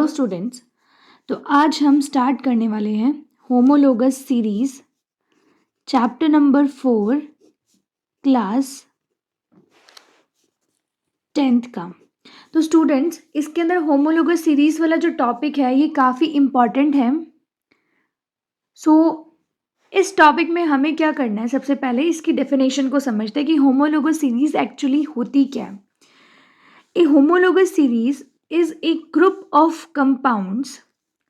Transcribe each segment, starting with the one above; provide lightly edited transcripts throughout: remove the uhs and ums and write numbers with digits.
Students, तो आज हम स्टार्ट करने वाले हैं homologous series chapter number 4 class 10th का। तो स्टूडेंट्स, इसके अंदर होमोलोगस सीरीज वाला जो टॉपिक है ये काफ़ी इम्पॉर्टेंट है। इस टॉपिक में हमें क्या करना है, सबसे पहले इसकी डेफिनेशन को समझते हैं कि होमोलोगस सीरीज एक्चुअली होती क्या है। A homologous series is a group of compounds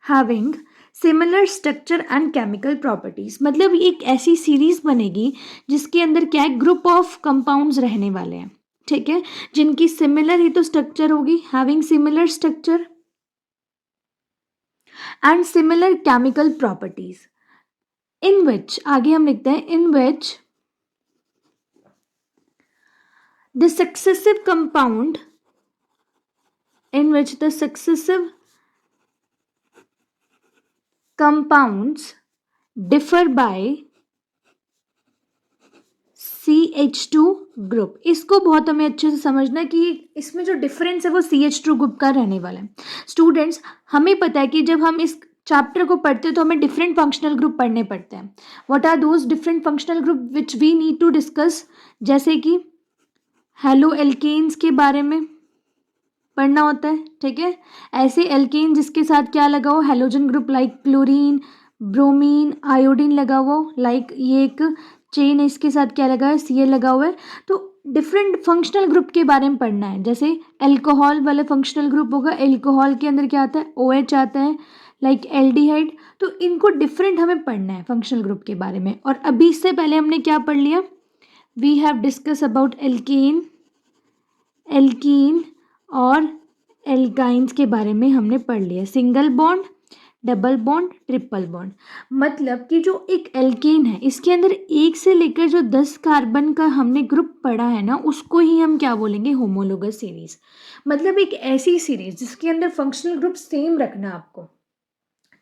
having similar structure and chemical properties। मतलब एक ऐसी सीरीज बनेगी जिसके अंदर क्या है, ग्रुप ऑफ कंपाउंड्स रहने वाले हैं, ठीक है, जिनकी सिमिलर ही तो स्ट्रक्चर होगी, having similar structure and similar chemical properties, in which, आगे हम लिखते हैं, in which the successive compound in which the successive compounds differ by CH2 group. इसको बहुत हमें अच्छे से समझना है कि इसमें जो डिफरेंस है वो CH2 ग्रुप का रहने वाला है। स्टूडेंट्स, हमें पता है कि जब हम इस चैप्टर को पढ़ते हैं तो हमें डिफरेंट फंक्शनल ग्रुप पढ़ने पड़ते हैं। What are those different functional group which we need to discuss, जैसे कि हेलो एल्केन्स के बारे में पढ़ना होता है, ठीक है। ऐसे एल्केन जिसके साथ क्या लगा हो, halogen group, like chlorine, bromine, iodine लगा हुआ हो, लाइक ये एक चेन है, इसके साथ क्या लगा है, Cl लगा हुआ है। तो डिफरेंट फंक्शनल ग्रुप के बारे में पढ़ना है। जैसे अल्कोहल वाले फंक्शनल ग्रुप होगा, अल्कोहल के अंदर क्या आता है, OH आता है, लाइक एल्डिहाइड। तो इनको डिफरेंट हमें पढ़ना है फंक्शनल ग्रुप के बारे में। और अभी इससे पहले हमने क्या पढ़ लिया, we have discuss about alkane, alkene और एल्काइंस के बारे में हमने पढ़ लिया, single bond, double bond, triple bond. मतलब कि जो एक एल्केन है इसके अंदर 1 से लेकर जो 10 कार्बन का हमने ग्रुप पढ़ा है ना, उसको ही हम क्या बोलेंगे, होमोलोगस सीरीज। मतलब एक ऐसी सीरीज जिसके अंदर फंक्शनल ग्रुप सेम रखना आपको,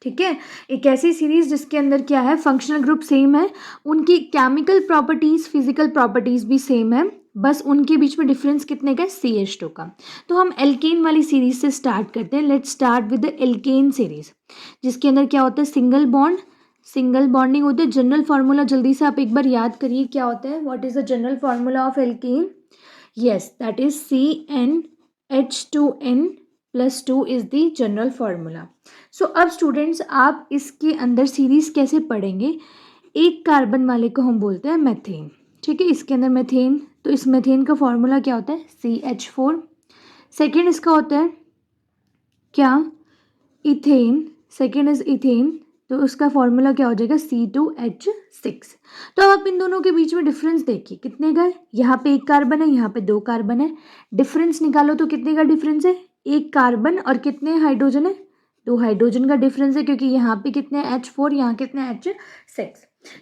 ठीक है। एक ऐसी सीरीज जिसके अंदर क्या है, फंक्शनल ग्रुप सेम है, उनकी केमिकल प्रॉपर्टीज, फिजिकल प्रॉपर्टीज भी सेम है, बस उनके बीच में डिफरेंस कितने का, CH2 का। तो हम एल्केन वाली सीरीज से स्टार्ट करते हैं। Let's start with the alkene series, जिसके अंदर क्या होता है, सिंगल बॉन्ड, सिंगल बॉन्डिंग होता है। जनरल फार्मूला जल्दी से आप एक बार याद करिए क्या होता है, what is the general formula of alkane. Yes, that is CnH2n+2 is the general formula. So अब स्टूडेंट्स, आप इसके अंदर सीरीज कैसे पढ़ेंगे, एक कार्बन वाले को हम बोलते हैं मेथेन, ठीक है। इसके अंदर मेथेन, तो इस मेथेन का फॉर्मूला क्या होता है, CH4। सेकेंड इसका होता है क्या, इथेन, सेकेंड इज इथेन, तो उसका फॉर्मूला क्या हो जाएगा, C2H6। तो अब आप इन दोनों के बीच में डिफरेंस देखिए कितने का है, यहाँ पे 1 कार्बन है, यहाँ पे 2 कार्बन है, डिफरेंस निकालो तो कितने का डिफरेंस है, 1 कार्बन और कितने हाइड्रोजन है, 2 हाइड्रोजन का डिफरेंस है, क्योंकि यहाँ पे कितने H4, यहाँ कितने H6,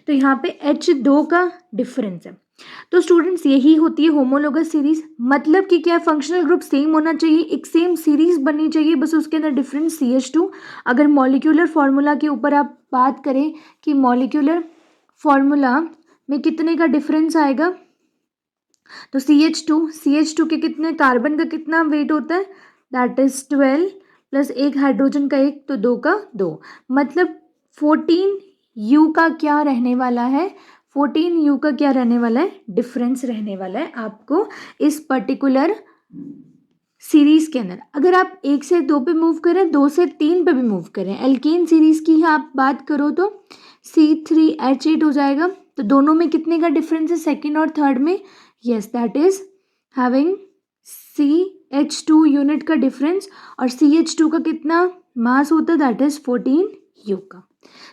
तो यहाँ पे H2 का डिफरेंस है। तो स्टूडेंट्स, यही होती है होमोलोगस सीरीज। मतलब कि क्या, फंक्शनल ग्रुप सेम होना चाहिए, एक सेम सीरीज बननी चाहिए, बस उसके अंदर डिफरेंस CH2। अगर मॉलिक्यूलर फार्मूला के ऊपर आप बात करें कि मॉलिक्यूलर फार्मूला में कितने का डिफरेंस आएगा, तो CH2 के कितने, कार्बन का कितना वेट होता है, दैट इज 12 प्लस 1 हाइड्रोजन का 1, तो 2 का 2, मतलब 14U का क्या रहने वाला है, 14U का क्या रहने वाला है, डिफरेंस रहने वाला है आपको इस पर्टिकुलर सीरीज के अंदर। अगर आप 1 से 2 पे मूव करें, 2 से 3 पे भी मूव करें, एल्केन सीरीज की आप बात करो तो C3H8 हो जाएगा। तो दोनों में कितने का डिफरेंस है, सेकेंड और थर्ड में, yes, that is having CH2 unit का डिफरेंस, और CH2 का कितना मास होता है, दैट इज 14U का।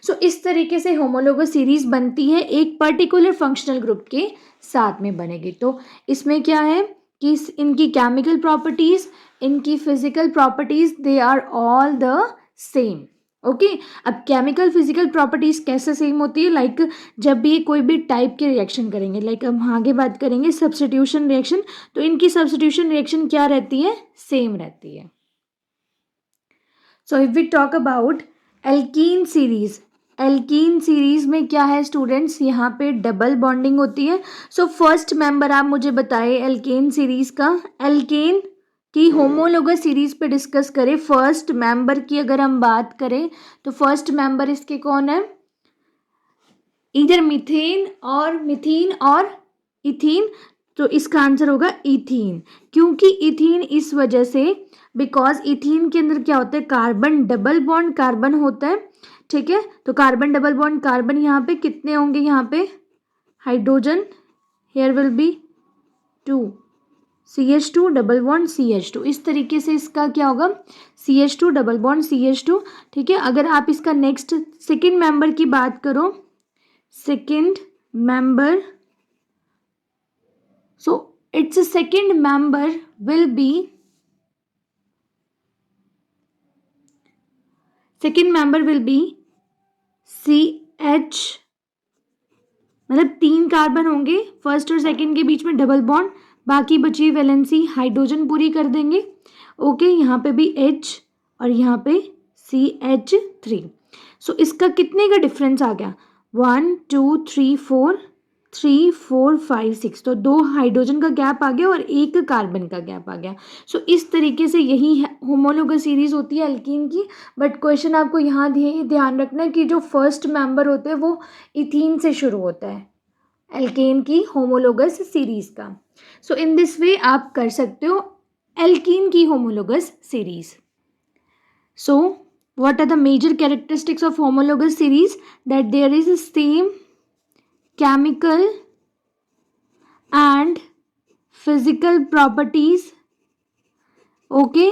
सो इस तरीके से होमोलोगस सीरीज बनती है, एक पर्टिकुलर फंक्शनल ग्रुप के साथ में बनेगी। तो इसमें क्या है कि इनकी केमिकल प्रॉपर्टीज, इनकी physical properties, they are all the same, okay. अब केमिकल फिजिकल प्रॉपर्टीज कैसे सेम होती है, लाइक जब भी कोई भी टाइप के रिएक्शन करेंगे, लाइक हम आगे बात करेंगे सब्स्टिट्यूशन रिएक्शन, तो इनकी सब्स्टिट्यूशन रिएक्शन क्या रहती है, सेम रहती है। So if we talk about alkene series, alkene series में क्या है स्टूडेंट्स, यहाँ पे डबल बॉन्डिंग होती है। सो फर्स्ट मेंबर आप मुझे बताइए एल्केन सीरीज का, एल्केन कि होमोलोगस सीरीज पे डिस्कस करें। फर्स्ट मेंबर की अगर हम बात करें तो फर्स्ट मेंबर इसके कौन है, इधर मीथेन और इथीन, तो इसका आंसर होगा इथीन। क्योंकि इथीन इस वजह से, बिकॉज इथीन के अंदर क्या होता है, कार्बन डबल बॉन्ड कार्बन होता है, ठीक है। तो कार्बन डबल बॉन्ड कार्बन यहाँ पे कितने होंगे, यहाँ पे hydrogen, here will be 2, CH2 double bond CH2, इस तरीके से इसका क्या होगा, CH2 डबल बॉन्ड CH2, ठीक है। अगर आप इसका नेक्स्ट सेकेंड मेंबर की बात करो, second member, so its second member will be CH, मतलब 3 कार्बन होंगे फर्स्ट और सेकंड के बीच में डबल बॉन्ड, बाकी बची वैलेंसी हाइड्रोजन पूरी कर देंगे, ओके। यहाँ पे भी H और यहाँ पे CH3। सो इसका कितने का डिफरेंस आ गया, 1 2 3 4 3 4 5 6, तो 2 हाइड्रोजन का गैप आ गया और 1 कार्बन का गैप आ गया। सो इस तरीके से यही होमोलोगस सीरीज होती है एल्कीन की। बट क्वेश्चन आपको यहाँ ध्यान रखना है कि जो फर्स्ट मेंबर होते हैं वो इथीन से शुरू होता है एल्केन की होमोलोगस सीरीज का। सो इन दिस वे आप कर सकते हो एल्कीन की homologous series. So what are the major characteristics of homologous series, that there is a same chemical and physical properties, okay.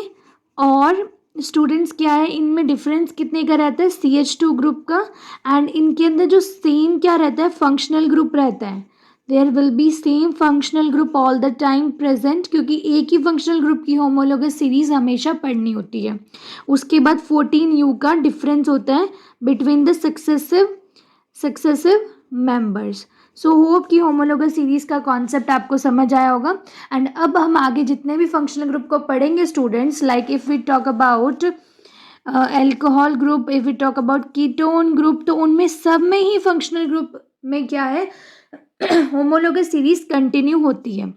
और स्टूडेंट्स क्या है, इनमें डिफरेंस कितने का रहता है, CH2 ग्रुप का, एंड इनके अंदर जो सेम क्या रहता है, फंक्शनल ग्रुप रहता है। There will be same functional group all the time present, क्योंकि एक ही फंक्शनल ग्रुप की होमोलोगस सीरीज हमेशा पढ़नी होती है। उसके बाद 14U का डिफरेंस होता है between the successive members. So hope कि होमोलोगस सीरीज का कॉन्सेप्ट आपको समझ आया होगा। एंड अब हम आगे जितने भी फंक्शनल ग्रुप को पढ़ेंगे students, like if we talk about alcohol group, if we talk about ketone group, तो उनमें सब में ही फंक्शनल ग्रुप में क्या है होमोलोगस सीरीज कंटिन्यू होती है।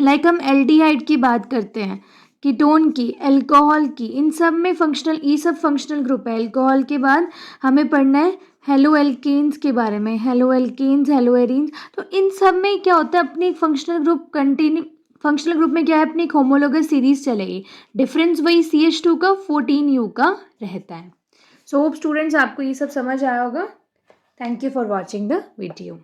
लाइक हम एल्डिहाइड की बात करते हैं, कीटोन की, अल्कोहल की, इन सब में फंक्शनल, ये सब फंक्शनल ग्रुप है। अल्कोहल के बाद हमें पढ़ना है हेलो एल्केन्स के बारे में, हेलो एल्केन्स, हेलो एरीन्स। तो इन सब में क्या होता है, अपनी functional group continue, functional group में क्या है, अपनी एक होमोलोगस सीरीज चलेगी। डिफरेंस वही CH2 का 14U का रहता है। सो होप स्टूडेंट्स आपको ये सब समझ आया होगा। Thank you for watching the video.